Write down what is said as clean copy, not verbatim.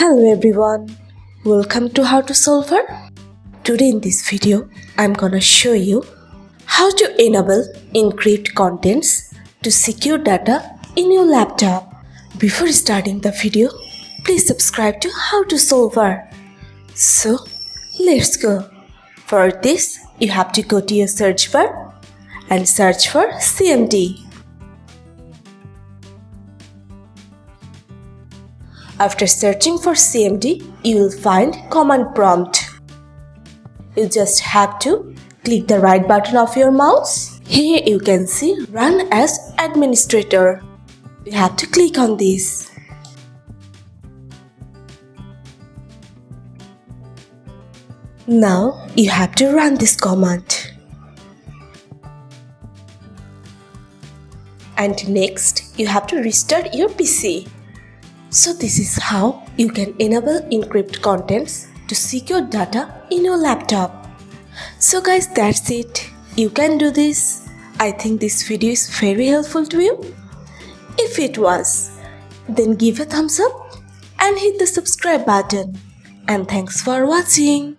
Hello everyone, welcome to How to Solver. Today in this video, I'm gonna show you how to enable encrypt contents to secure data in your laptop. Before starting the video, please subscribe to How to Solver. So, let's go. For this, you have to go to your search bar and search for CMD. After searching for CMD, you will find command prompt. You just have to click the right button of your mouse. Here you can see Run as Administrator. You have to click on this. Now you have to run this command. And next, you have to restart your PC. So this is how you can enable encrypt contents to secure data in your laptop. So guys, that's it. You can do this. I think this video is very helpful to you. If it was, then give a thumbs up and hit the subscribe button. And thanks for watching.